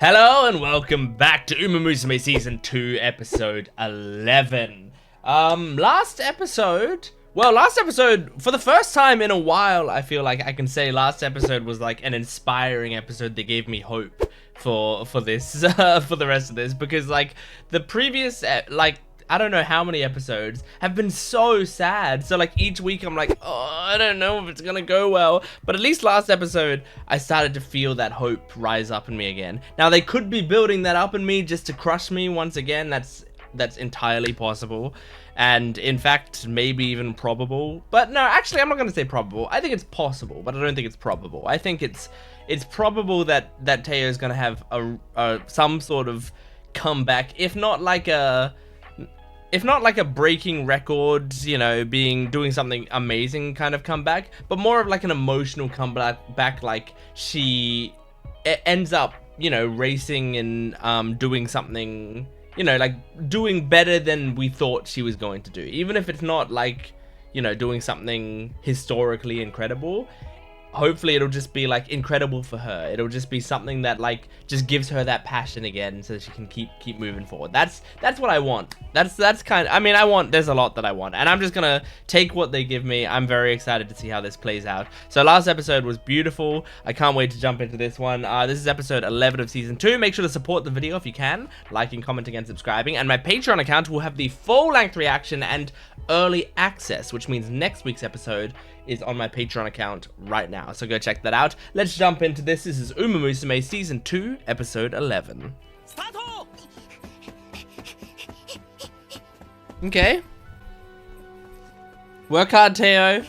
Hello and welcome back to Uma Musume Season 2, Episode 11. Last episode, for the first time in a while, I feel like I can say last episode was like an inspiring episode that gave me hope for this, for the rest of this, because like the previous, I don't know how many episodes have been so sad. So like each week I'm like, oh, I don't know if it's gonna go well. But at least last episode, I started to feel that hope rise up in me again. Now they could be building that up in me just to crush me once again. That's entirely possible. And in fact, maybe even probable. But no, actually I'm not gonna say probable. I think it's possible, but I don't think it's probable. I think it's probable that Teio is gonna have some sort of comeback, if not like a breaking records, you know, doing something amazing kind of comeback, but more of like an emotional comeback, like she ends up, you know, racing and doing something, you know, like doing better than we thought she was going to do. Even if it's not like, you know, doing something historically incredible, hopefully it'll just be like incredible for her. It'll just be something that like just gives her that passion again so that she can keep moving forward. That's what I want. That's kind of, I mean, there's a lot that I want, and I'm just gonna take what they give me. I'm very excited to see how this plays out. So last episode was beautiful. I can't wait to jump into this one. This is episode 11 of season 2. Make sure to support the video if you can, liking, commenting, and subscribing. And my Patreon account will have the full-length reaction and early access, which means next week's episode is on my Patreon account right now. So go check that out. Let's jump into this. This is Uma Musume Season 2, Episode 11. Okay. Work hard, Teio.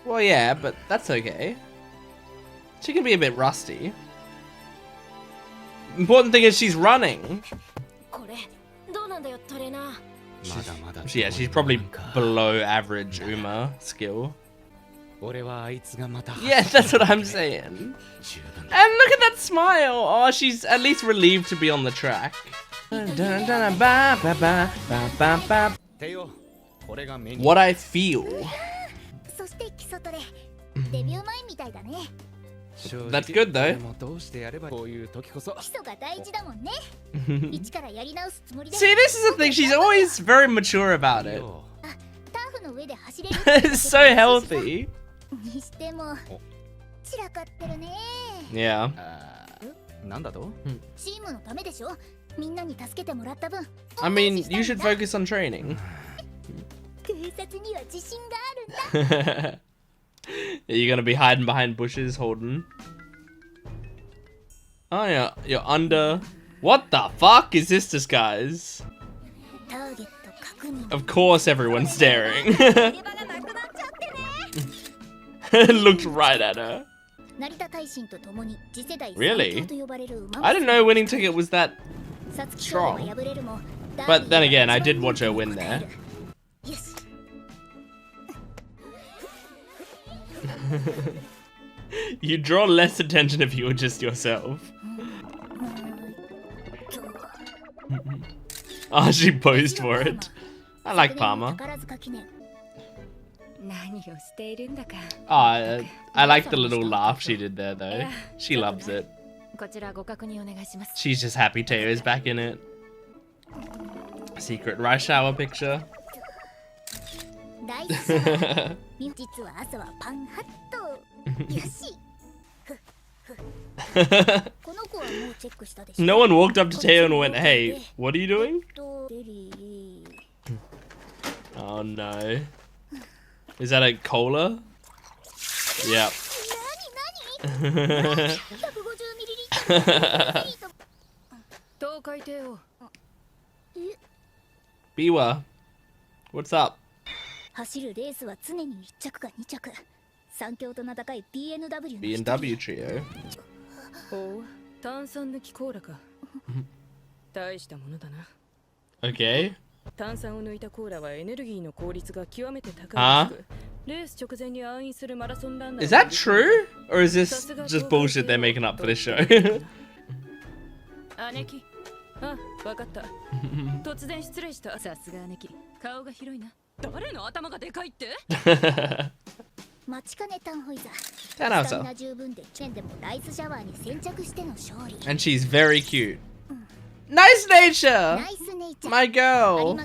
Well, yeah, but that's okay. She can be a bit rusty. Important thing is she's running. She's probably below average Uma skill. Yeah, that's what I'm saying. And look at that smile. Oh, she's at least relieved to be on the track. What I feel. That's good though. See, this is the thing, she's always very mature about it. It's so healthy. Yeah. I mean, you should focus on training. Are you gonna be hiding behind bushes, Holden? Oh yeah, you're under. What the fuck is this disguise? Of course everyone's staring. Looked right at her. Really? I didn't know winning ticket was that strong. But then again, I did watch her win there. You'd draw less attention if you were just yourself. Oh, she posed for it. I like Palmer. Oh, I like the little laugh she did there though. She loves it. She's just happy Teio is back in it. Secret rice shower picture. No one walked up to Teio and went, hey, what are you doing? Oh no. Is that a cola? Yep. Biwa, what's up? B&W trio. Okay. Huh? Is that true? Or is this just bullshit they're making up for this show? 10 out of 10. And she's very cute. Nice nature! My girl!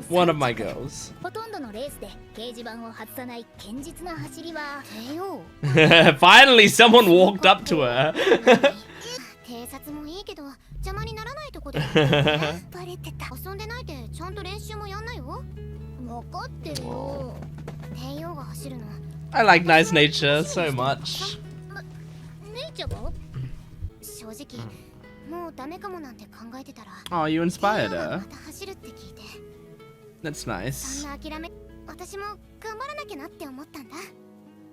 One of my girls. Finally, someone walked up to her. I like nice nature so much. Oh, you inspired her. That's nice.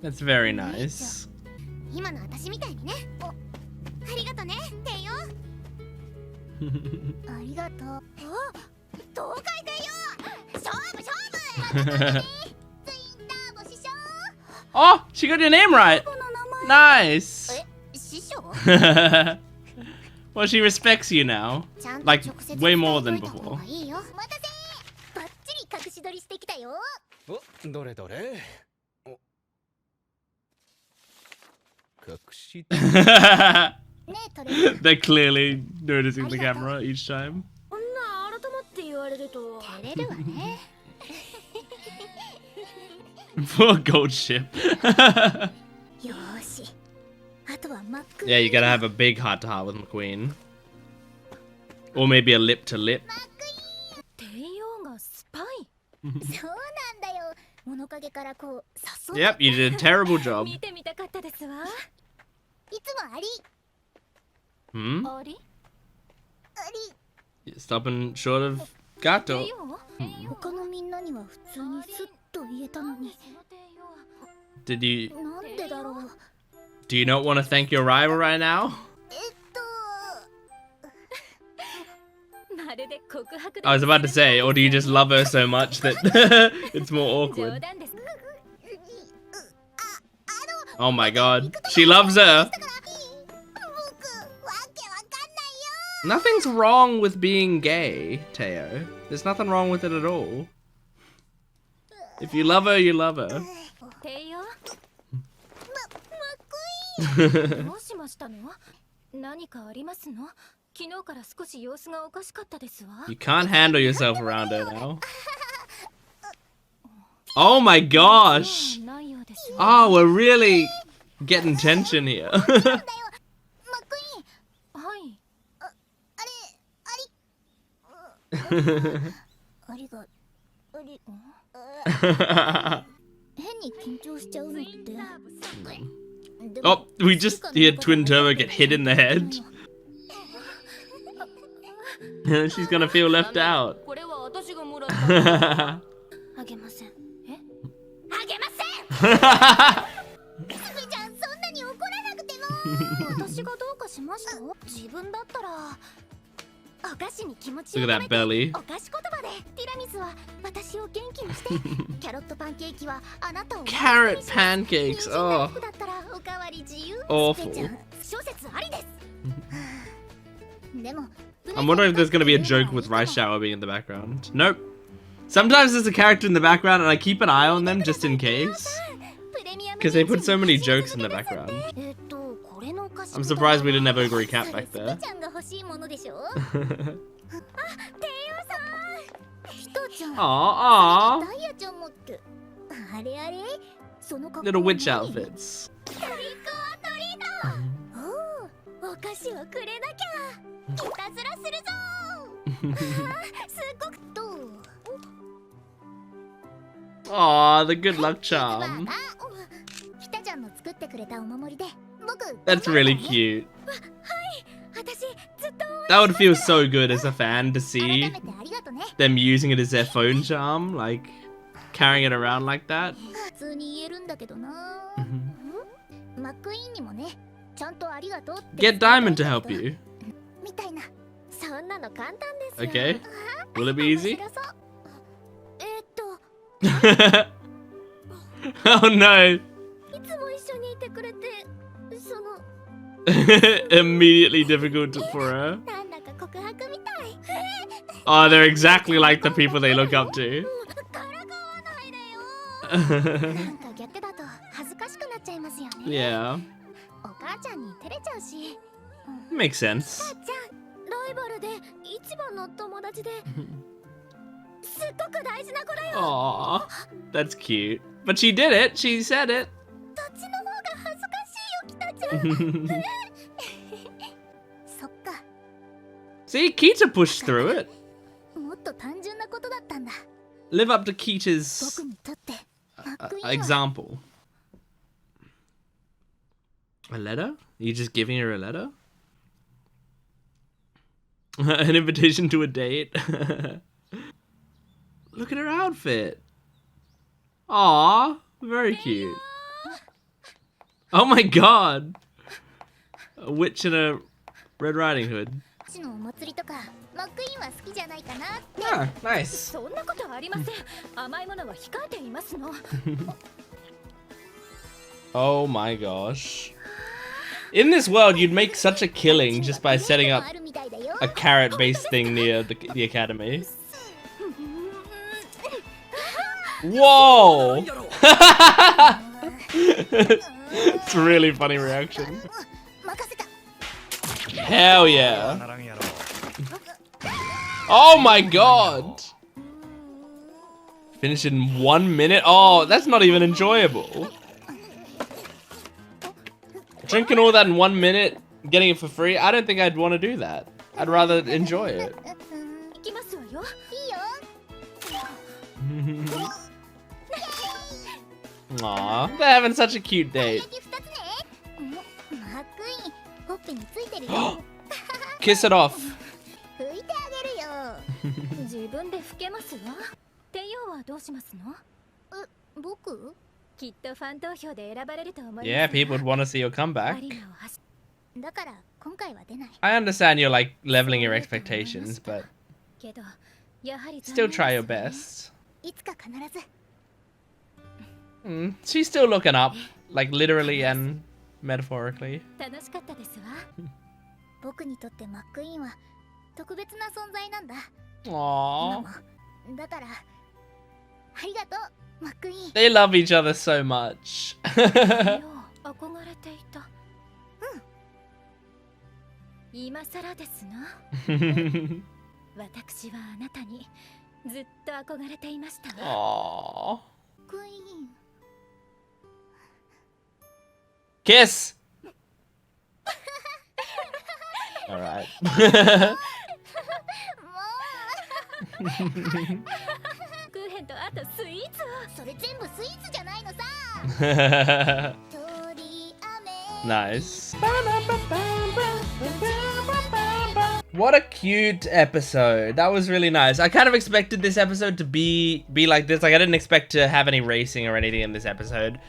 That's very nice. Oh, she got your name right. Nice. Well, she respects you now. Like, way more than before. They're clearly noticing the camera each time. Poor gold ship. Yeah, you gotta have a big heart-to-heart with McQueen. Or maybe a lip-to-lip. Yep, you did a terrible job. Hmm? You're stopping short of Gato. Did you... Do you not want to thank your rival right now? I was about to say, or do you just love her so much that it's more awkward? Oh my god, she loves her! Nothing's wrong with being gay, Teio. There's nothing wrong with it at all. If you love her, you love her. You can't handle yourself around her now. Oh my gosh! Oh, we're really getting tension here. Oh, we just heard Twin Turbo get hit in the head. She's gonna feel left out. Look at that belly. Carrot pancakes. Oh. Awful. I'm wondering if there's gonna be a joke with rice shower being in the background. Nope. Sometimes there's a character in the background and I keep an eye on them just in case. Because they put so many jokes in the background. I'm surprised we didn't have Ogre Cat back there. Aww, aww. Little witch outfits. Aw, the good luck charm. That's really cute. That would feel so good as a fan to see them using it as their phone charm, like carrying it around like that. Get Diamond to help you. Okay. Will it be easy? Oh no. Immediately difficult for her. Oh, they're exactly like the people they look up to. Yeah. Makes sense. Aww, that's cute. But she did it. She said it. See, Kita pushed through it. Live up to Kita's example. A letter? You just giving her a letter? An invitation to a date? Look at her outfit. Aww, very cute. Oh my god. A witch in a Red Riding Hood. Ah, nice. Oh my gosh. In this world, you'd make such a killing just by setting up a carrot-based thing near the academy. Whoa! It's a really funny reaction. Hell yeah. Oh my god! Finish in 1 minute? Oh, that's not even enjoyable. Drinking all that in 1 minute, getting it for free? I don't think I'd want to do that. I'd rather enjoy it. Aw, they're having such a cute date. Kiss it off. Yeah, people would want to see your comeback. I understand you're like leveling your expectations, but still try your best. She's still looking up, like literally and metaphorically. Aww. They love each other so much. Aww. Kiss! Alright. Nice. What a cute episode. That was really nice. I kind of expected this episode to be like this. Like, I didn't expect to have any racing or anything in this episode,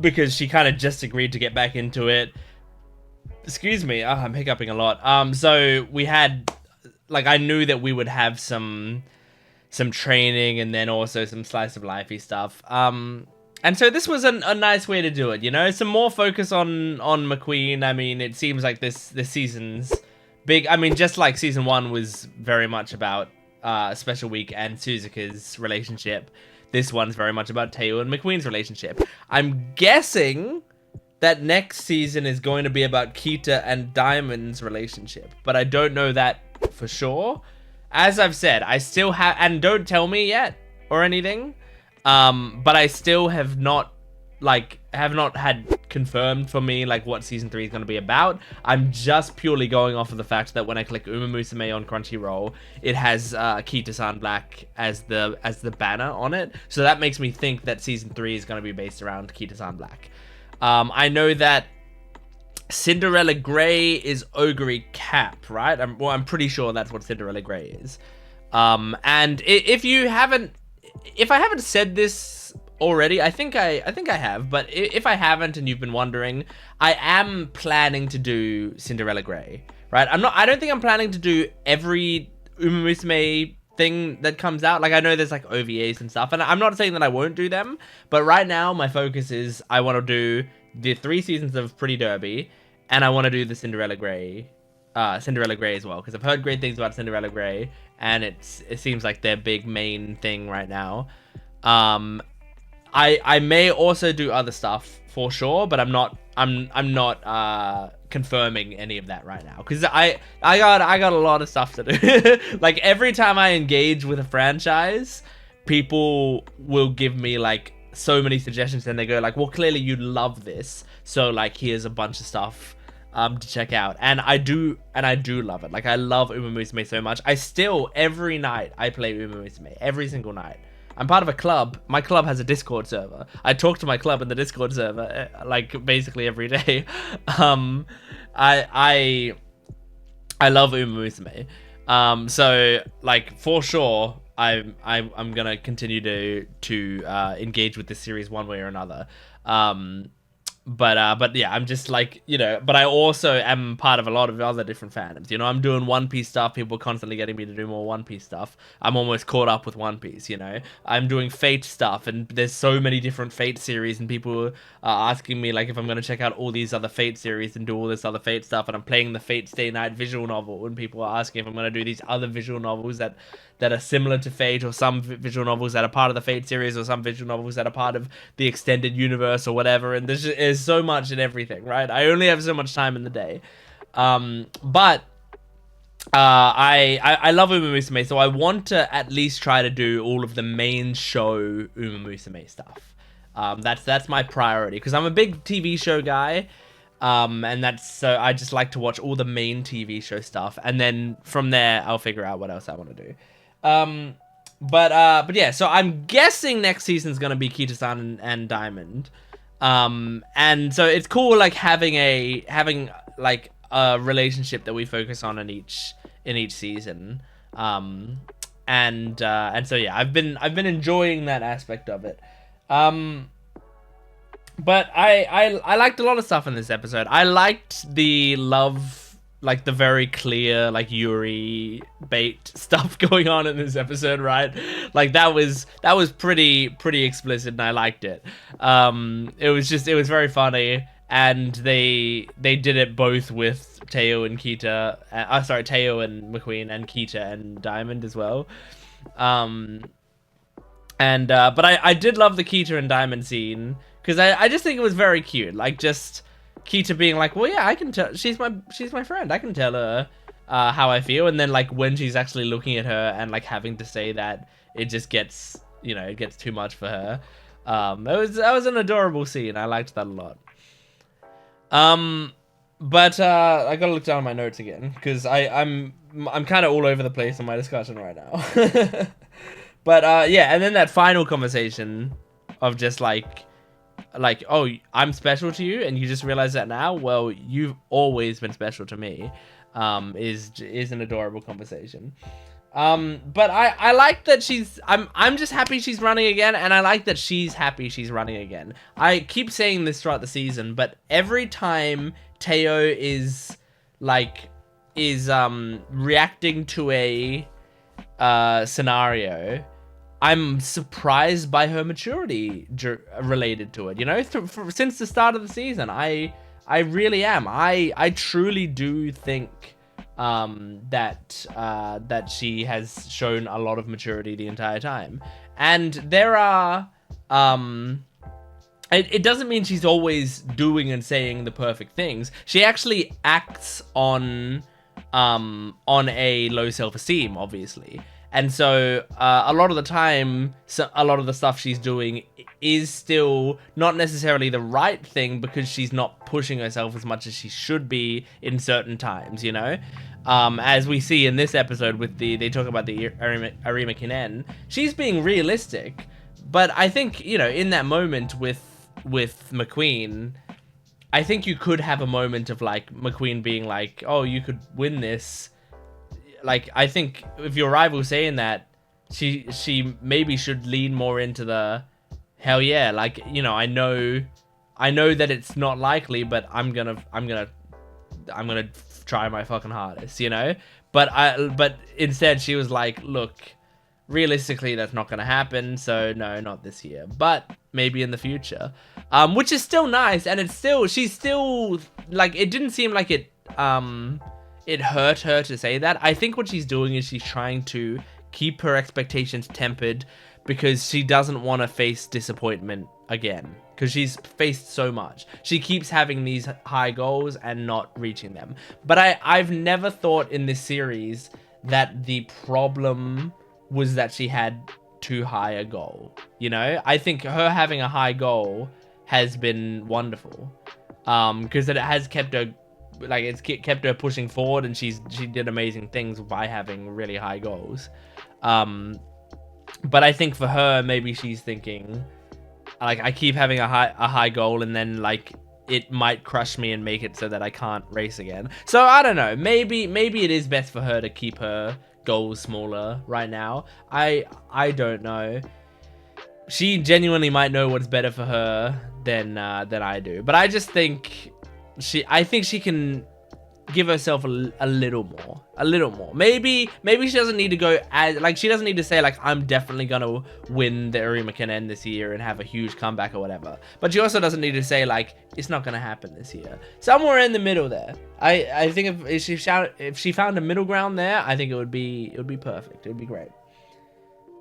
because she kind of just agreed to get back into it. Excuse me, I'm hiccuping a lot. So we had, like, I knew that we would have some training and then also some slice of lifey stuff. And so this was a nice way to do it, you know? Some more focus on McQueen. I mean, it seems like this season's big. I mean, just like season 1 was very much about Special Week and Suzuka's relationship, this one's very much about Teio and McQueen's relationship. I'm guessing that next season is going to be about Kita and Diamond's relationship, but I don't know that for sure. As I've said, I still have, and don't tell me yet or anything, but I still have not had confirmed for me like what season 3 is going to be about. I'm just purely going off of the fact that when I click Uma Musume on Crunchyroll, it has Kita-san Black as the banner on it, so that makes me think that season 3 is going to be based around Kita-san Black. I know that Cinderella Grey is Ogre Cap, right? I'm pretty sure that's what Cinderella Grey is. And if I haven't said this already, I think I have, but if I haven't and you've been wondering, I am planning to do Cinderella Grey, right? I don't think I'm planning to do every Uma Musume thing that comes out. Like, I know there's like OVAs and stuff, and I'm not saying that I won't do them, but right now my focus is I want to do the 3 seasons of Pretty Derby, and I want to do the Cinderella Grey as well, because I've heard great things about Cinderella Grey, and it seems like their big main thing right now. I may also do other stuff for sure, but I'm not confirming any of that right now, because I got a lot of stuff to do. Like every time I engage with a franchise, people will give me like so many suggestions, and they go like, well, clearly you love this, so like here's a bunch of stuff to check out. And I do love it. Like I love Uma Musume so much. I still, every night I play Uma Musume, every single night. I'm part of a club. My club has a Discord server. I talk to my club in the Discord server like basically every day. I love Uma Musume. So like for sure I'm gonna continue to engage with this series one way or another. But yeah, I'm just like, you know, but I also am part of a lot of other different fandoms. You know, I'm doing One Piece stuff. People are constantly getting me to do more One Piece stuff. I'm almost caught up with One Piece, you know. I'm doing Fate stuff, and there's so many different Fate series, and people are asking me, like, if I'm going to check out all these other Fate series and do all this other Fate stuff, and I'm playing the Fate Stay Night visual novel, and people are asking if I'm going to do these other visual novels that are similar to Fate, or some visual novels that are part of the Fate series, or some visual novels that are part of the extended universe or whatever. And there's so much in everything, right? I only have so much time in the day. But I love Uma Musume, so I want to at least try to do all of the main show Uma Musume stuff. That's my priority, because I'm a big TV show guy. And that's, so I just like to watch all the main TV show stuff, and then from there I'll figure out what else I want to do. But yeah, so I'm guessing next season's gonna be Kita-san and Diamond. And so it's cool, like having like a relationship that we focus on in each season. And so yeah, I've been enjoying that aspect of it. But I liked a lot of stuff in this episode. I liked the love, like the very clear, like Yuri bait stuff going on in this episode, right? Like that was pretty explicit, and I liked it. It was very funny, and they did it both with Teio and Teio and McQueen, and Kita and Diamond as well. But I did love the Kita and Diamond scene, because I just think it was very cute. Like just Kita being like, well, yeah, I can tell, she's my friend, I can tell her how I feel. And then like when she's actually looking at her and like having to say that, it just gets, you know, it gets too much for her. That was an adorable scene. I liked that a lot. But I gotta look down my notes again, because I'm kind of all over the place in my discussion right now. But yeah, and then that final conversation of just like, oh, I'm special to you, and you just realize that now. Well, you've always been special to me. Is an adorable conversation. But I like that I'm just happy she's running again, and I like that she's happy she's running again. I keep saying this throughout the season, but every time Teio is reacting to a scenario, I'm surprised by her maturity related to it. You know, since the start of the season, I really am. I truly do think that she has shown a lot of maturity the entire time. And there are it doesn't mean she's always doing and saying the perfect things. She actually acts on a low self-esteem, obviously. And so a lot of the time, a lot of the stuff she's doing is still not necessarily the right thing, because she's not pushing herself as much as she should be in certain times, you know? As we see in this episode with they talk about the Arima Kinen, she's being realistic. But I think, you know, in that moment with McQueen, I think you could have a moment of like McQueen being like, oh, you could win this. Like, I think if your rival's saying that, she maybe should lean more into the, hell yeah, like, you know, I know that it's not likely, but I'm gonna try my fucking hardest, you know? But instead she was like, look, realistically that's not gonna happen, so no, not this year, but maybe in the future. Which is still nice, and she's still, like, it didn't seem like it hurt her to say that. I think what she's doing is she's trying to keep her expectations tempered, because she doesn't want to face disappointment again, because she's faced so much. She keeps having these high goals and not reaching them. But I've never thought in this series that the problem was that she had too high a goal. You know, I think her having a high goal has been wonderful, because it has kept her, like, it's kept her pushing forward, and she did amazing things by having really high goals. But I think for her, maybe she's thinking, like, I keep having a high goal, and then, like, it might crush me and make it so that I can't race again. So I don't know. Maybe it is best for her to keep her goals smaller right now. I don't know. She genuinely might know what's better for her than I do. But I just think I think she can give herself a little more. Maybe she doesn't need to go as, like, she doesn't need to say, like, I'm definitely gonna win the Urima this year and have a huge comeback or whatever. But she also doesn't need to say, like, it's not gonna happen this year. Somewhere in the middle there. I think if she found a middle ground there, I think it would be perfect. It would be great.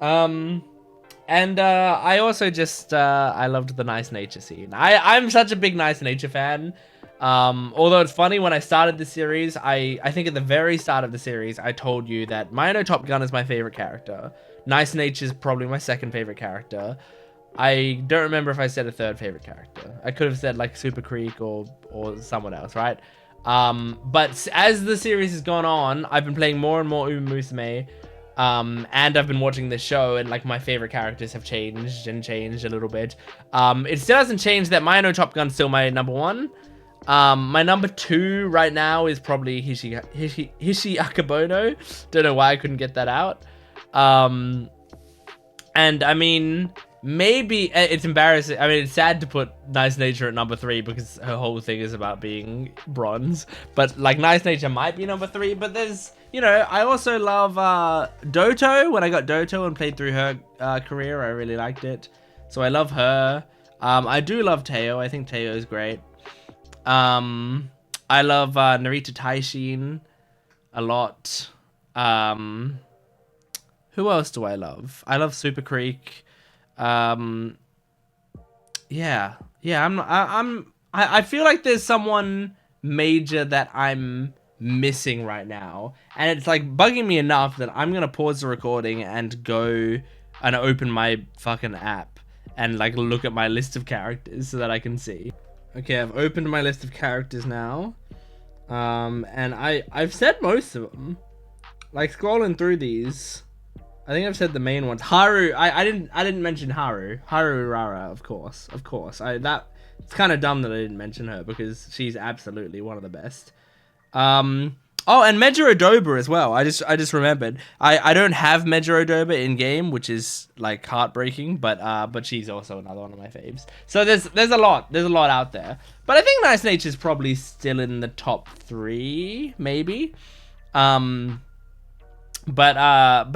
And I also just I loved the nice nature scene. I'm such a big nice nature fan. Although it's funny, when I started the series, I think at the very start of the series, I told you that Mayano Top Gun is my favorite character. Nice Nature is probably my second favorite character. I don't remember if I said a third favorite character. I could have said, like, Super Creek or someone else, right? But as the series has gone on, I've been playing more and more Uma Musume, and I've been watching this show, and, like, my favorite characters have changed a little bit. It still hasn't changed that Mayano Top Gun's still my number one. My number 2 right now is probably Hishi Akabono. Don't know why I couldn't get that out. And I mean, maybe it's embarrassing. I mean, it's sad to put Nice Nature at number 3 because her whole thing is about being bronze. But, like, Nice Nature might be number 3. But there's, you know, I also love Doto. When I got Doto and played through her career, I really liked it. So I love her. I do love Teio. I think Teio is great. I love Narita Taishin a lot. Who else do I love? I love Super Creek. Yeah. I feel like there's someone major that I'm missing right now, and it's, like, bugging me enough that I'm gonna pause the recording and go and open my fucking app and, like, look at my list of characters so that I can see. Okay, I've opened my list of characters now, and I've said most of them. Like, scrolling through these, I think I've said the main ones. Haru, I didn't mention Haru Rara, of course. It's kind of dumb that I didn't mention her because she's absolutely one of the best. Oh, and Mejiro Doba as well. I just remembered. I don't have Mejiro Doba in game, which is, like, heartbreaking, but she's also another one of my faves. So there's a lot out there. But I think Nice Nature is probably still in the top 3, maybe. But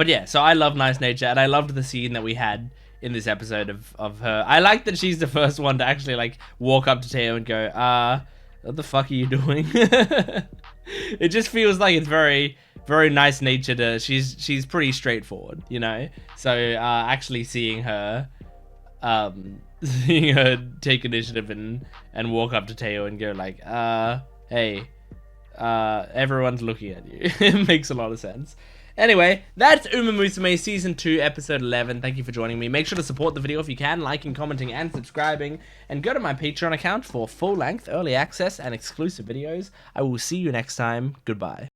yeah, so I love Nice Nature, and I loved the scene that we had in this episode of her. I like that she's the first one to actually, like, walk up to Teio and go, what the fuck are you doing? It just feels like it's very, very Nice Nature. She's pretty straightforward, you know? So, actually seeing her take initiative and walk up to Teio and go, like, hey, everyone's looking at you. It makes a lot of sense. Anyway, that's Uma Musume Season 2, Episode 11. Thank you for joining me. Make sure to support the video if you can, liking, commenting, and subscribing. And go to my Patreon account for full-length, early access, and exclusive videos. I will see you next time. Goodbye.